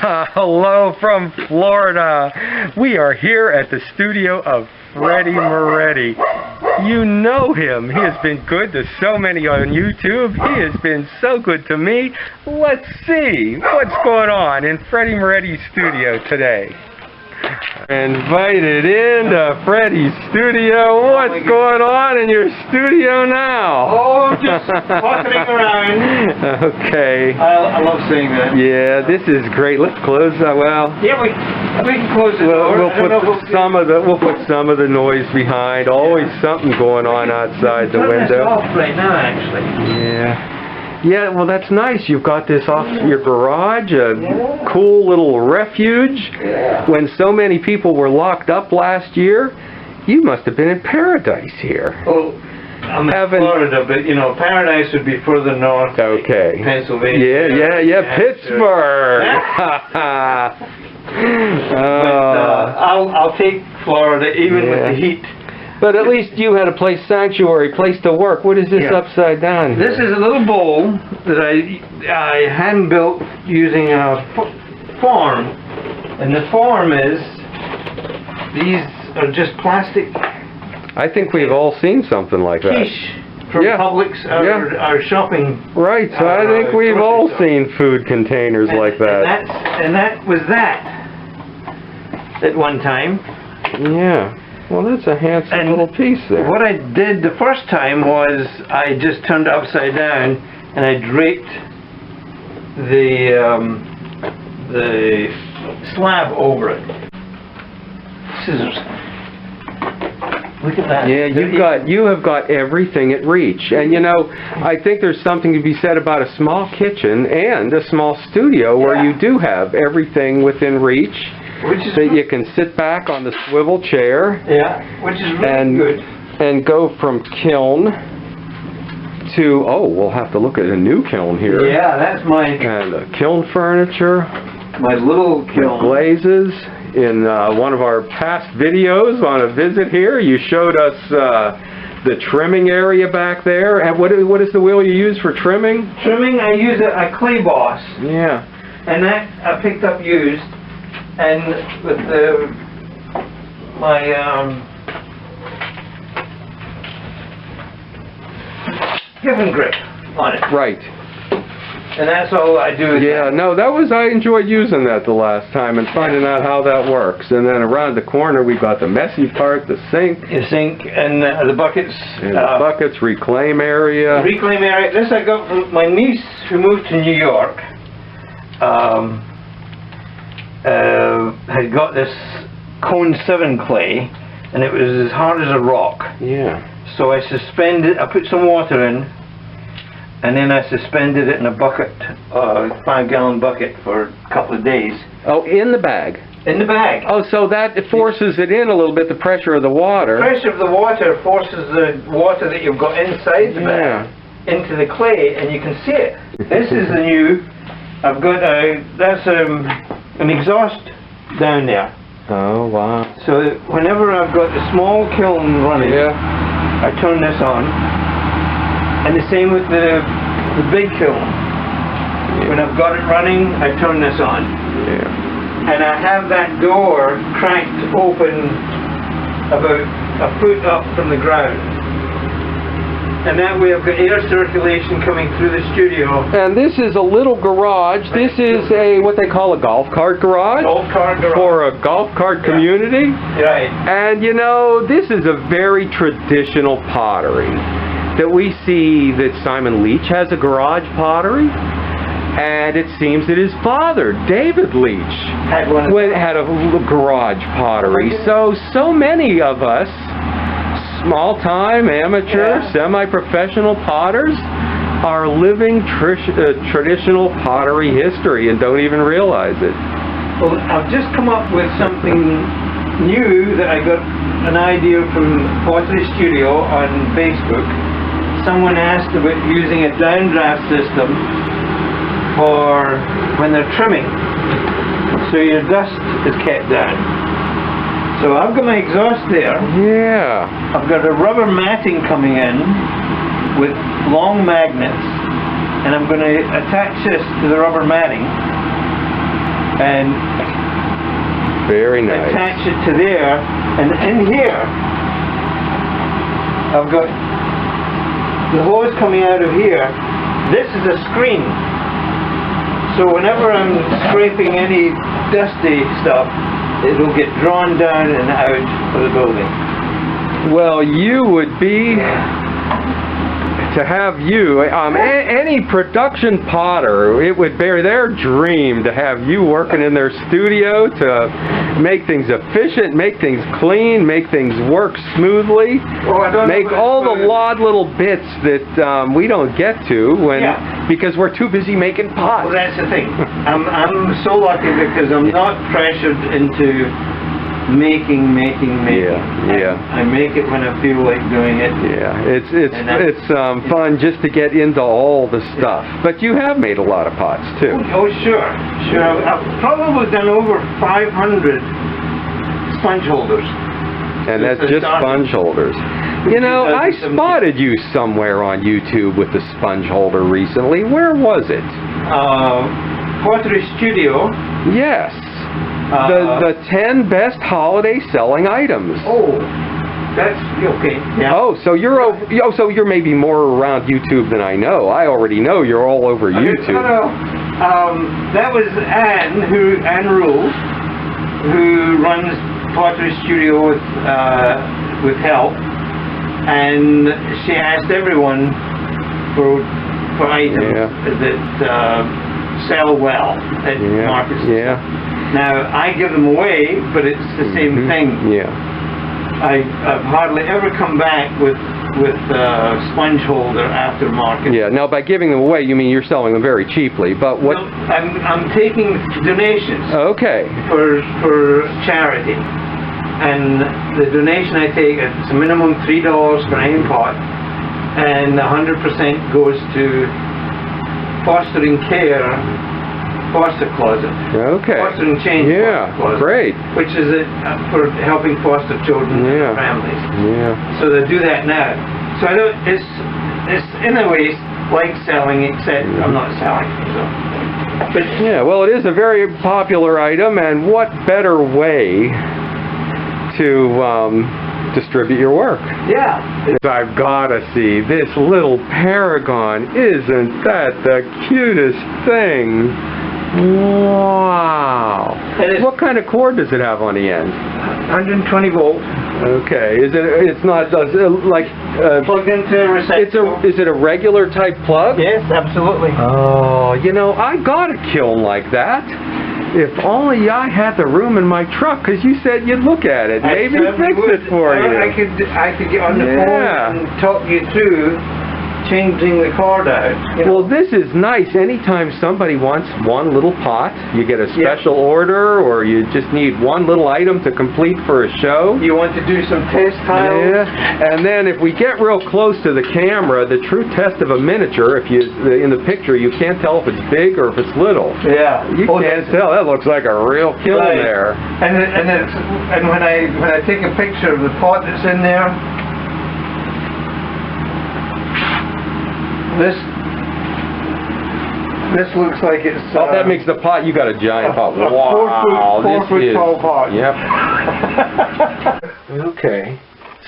Hello from Florida. We are here at the studio of Freddie Moretti. You know him. He has been good to so many on YouTube. He has been so good to me. Let's see what's going on in Freddie Moretti's studio today. Invited into Freddie's studio. What's going on in your studio now? Oh, just walking around. Okay. I love seeing that. Yeah, this is great. Let's close. Well. Yeah, we can close the door. We'll put some of the noise behind. Always something going on outside the window. Turn this off right now, actually. Yeah. Yeah, well, that's nice. You've got this off your garage, a cool little refuge. When so many people were locked up last year, you must have been in paradise here. Oh, I'm in Florida, but, you know, paradise would be further north. Okay. Pennsylvania. Yeah, Pittsburgh. But I'll take Florida, even with the heat. But at least you had a place, sanctuary, place to work. What is this upside down here? This is a little bowl that I hand built using a form, and the form is, these are just plastic. I think we've all seen something like that. Quiche from Publix, our shopping. Right, so I think we've all seen food containers like that. And that was that at one time. Yeah. Well, that's a handsome little piece there. What I did the first time was I just turned it upside down and I draped the slab over it. Scissors. Look at that. Yeah, you have got everything at reach. And you know, I think there's something to be said about a small kitchen and a small studio where you do have everything within reach. So you can sit back on the swivel chair, which is really good, and go from kiln to we'll have to look at a new kiln here. Yeah, that's mine. And kiln furniture, my little kiln glazes. In one of our past videos on a visit here, you showed us the trimming area back there. And what is the wheel you use for trimming? Trimming, I use a clay boss. Yeah. And that I picked up used. And with my give and grip on it. Right. And that's all I do. I enjoyed using that the last time and finding out how that works. And then around the corner we got the messy part, the sink. The sink and the buckets. And the buckets, reclaim area. Reclaim area. This I got from my niece who moved to New York. Had got this cone 7 clay, and it was as hard as a rock. Yeah. So I suspended. I put some water in, and then I suspended it in a bucket, 5-gallon bucket, for a couple of days. Oh, in the bag. In the bag. Oh, so that forces it in a little bit. The pressure of the water. The pressure of the water forces the water that you've got inside the bag into the clay, and you can see it. This is the new. I've got that's an exhaust down there. Oh, wow. So whenever I've got the small kiln running, I turn this on. And the same with the big kiln. When I've got it running, I turn this on. And I have that door cranked open about a foot up from the ground. And that way I've got air circulation coming through the studio. And this is a little garage. This is what they call a golf cart garage. Golf cart garage. For a golf cart community. Right. And you know, this is a very traditional pottery. That we see that Simon Leach has a garage pottery. And it seems that his father, David Leach, had a garage pottery. So many of us, small-time, amateur, semi-professional potters, are living traditional pottery history and don't even realize it. Well, I've just come up with something new that I got an idea from Pottery Studio on Facebook. Someone asked about using a downdraft system for when they're trimming, so your dust is kept down. So I've got my exhaust there. Yeah. I've got a rubber matting coming in with long magnets, and I'm going to attach this to the rubber matting, and Very nice. attach it to there, and in here I've got the hose coming out of here. This is a screen, so whenever I'm scraping any dusty stuff, it'll get drawn down and out of the building. Well, you would be, to have you, any production potter, it would be their dream to have you working in their studio to make things efficient, make things clean, make things work smoothly, make all the odd little bits that we don't get to because we're too busy making pots. Well, that's the thing. I'm so lucky because I'm not pressured into making. Yeah. I make it when I feel like doing it. Yeah, it's fun just to get into all the stuff. But you have made a lot of pots too. Oh, sure. I've probably done over 500 sponge holders. And that's just sponge holders. You know, I spotted you somewhere on YouTube with the sponge holder recently. Where was it? Pottery Studio. Yes. The 10 best holiday selling items. Oh, that's okay. Yeah. Oh, so you're maybe more around YouTube than I know. I already know you're all over YouTube. No. That was Anne Rule, who runs Pottery Studio with help, and she asked everyone for items that sell well at markets. Yeah. Now, I give them away, but it's the same thing. Yeah. I've hardly ever come back with sponge holder aftermarket. Yeah. Now, by giving them away, you mean you're selling them very cheaply, but what? No, I'm taking donations. Okay. For charity, and the donation I take, it's a minimum $3 for any pot, and 100% goes to fostering care. Foster closet. Okay. Foster and change closet. Great. Which is for helping foster children and families. Yeah. So they do that now. So I don't. It's in a way like selling, except I'm not selling. So. But well, it is a very popular item, and what better way to distribute your work? Yeah. I've got to see this little Paragon. Isn't that the cutest thing? Wow! What kind of cord does it have on the end? 120 volt. Okay. It's not like plugged into a receptacle. Is it a regular type plug? Yes, absolutely. Oh, you know, I got a kiln like that. If only I had the room in my truck, because you said you'd look at it, maybe fix it for you. I could get on the phone and talk you through changing the cord out. Well, this is nice. Anytime somebody wants one little pot, you get a special order, or you just need one little item to complete for a show. You want to do some test tiles. Yeah. And then if we get real close to the camera, the true test of a miniature, in the picture, you can't tell if it's big or if it's little. Yeah. You can't tell. That looks like a real kiln there. And when I take a picture of the pot that's in there, This looks like it's... that makes the pot, you got a giant pot. Wow, four foot tall pot. Yep. Okay.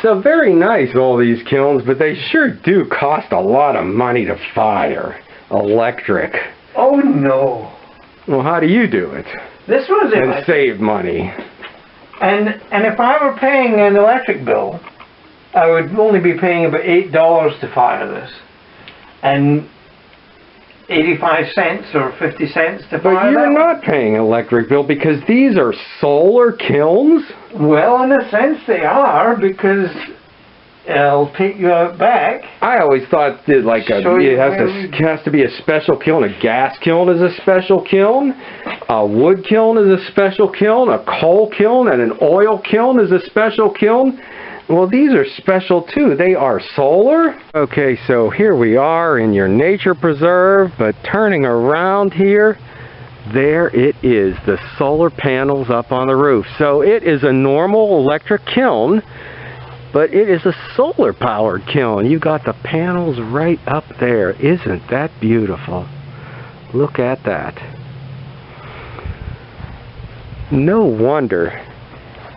So very nice, all these kilns, but they sure do cost a lot of money to fire. Electric. Oh, no. Well, how do you do it? This was it. And save money. And if I were paying an electric bill, I would only be paying about $8 to fire this. And 85 cents or 50 cents to fire. But you're not paying an electric bill because these are solar kilns? Well, in a sense they are, because it'll take you out back. I always thought that it has to be a special kiln. A gas kiln is a special kiln. A wood kiln is a special kiln. A coal kiln and an oil kiln is a special kiln. Well, these are special too. They are solar. Okay, so here we are in your nature preserve, but turning around here, there it is, the solar panels up on the roof. So it is a normal electric kiln, but it is a solar powered kiln. You got the panels right up there. Isn't that beautiful? Look at that. No wonder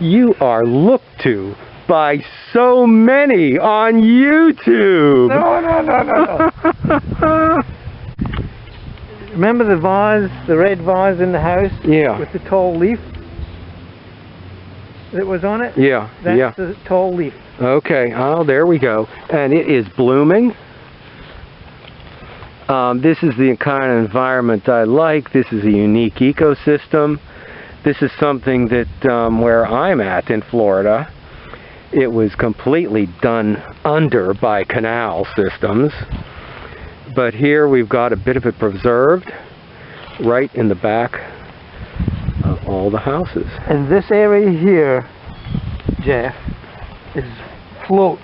you are looked to by so many on YouTube. No. Remember the vase, the red vase in the house? Yeah. With the tall leaf that was on it? Yeah, That's the tall leaf. Okay, oh, there we go. And it is blooming. This is the kind of environment I like. This is a unique ecosystem. This is something that where I'm at in Florida, it was completely done under by canal systems. But here we've got a bit of it preserved right in the back of all the houses. And this area here, Jeff, is float.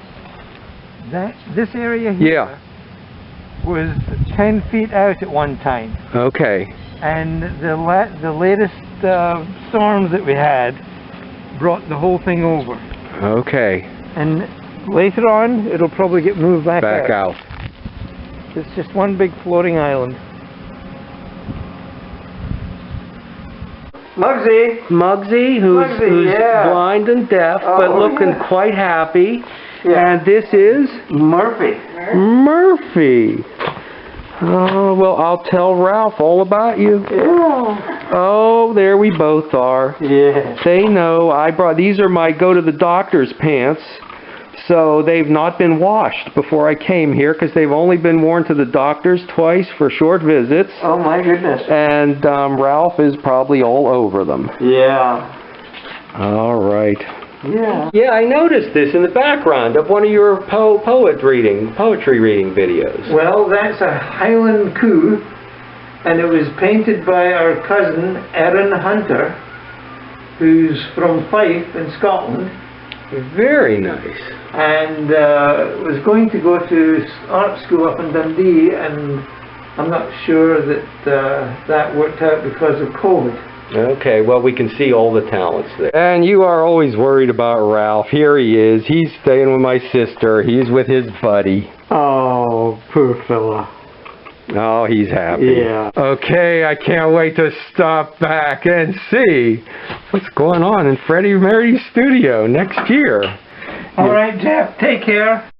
This area here was 10 feet out at one time. Okay. And the latest storms that we had brought the whole thing over. Okay. And later on, it'll probably get moved back out. It's just one big floating island. Muggsy, who's blind and deaf, but looking quite happy. Yeah. And this is Murphy. Oh, well, I'll tell Ralph all about you. Yeah. Oh, there we both are. Yeah. They know I brought, these are my go to the doctor's pants. So they've not been washed before I came here because they've only been worn to the doctors twice for short visits. Oh my goodness. And Ralph is probably all over them. Yeah. All right. Yeah. Yeah, I noticed this in the background of one of your poetry reading videos. Well, that's a Highland coo, and it was painted by our cousin Erin Hunter, who's from Fife in Scotland. Very nice. And was going to go to art school up in Dundee, and I'm not sure that that worked out because of COVID. Okay, well, we can see all the talents there. And you are always worried about Ralph. Here he is. He's staying with my sister. He's with his buddy. Oh, poor fella. Oh, he's happy. Yeah. Okay, I can't wait to stop back and see what's going on in Freddie Moretti's studio next year. All right, Jeff, take care.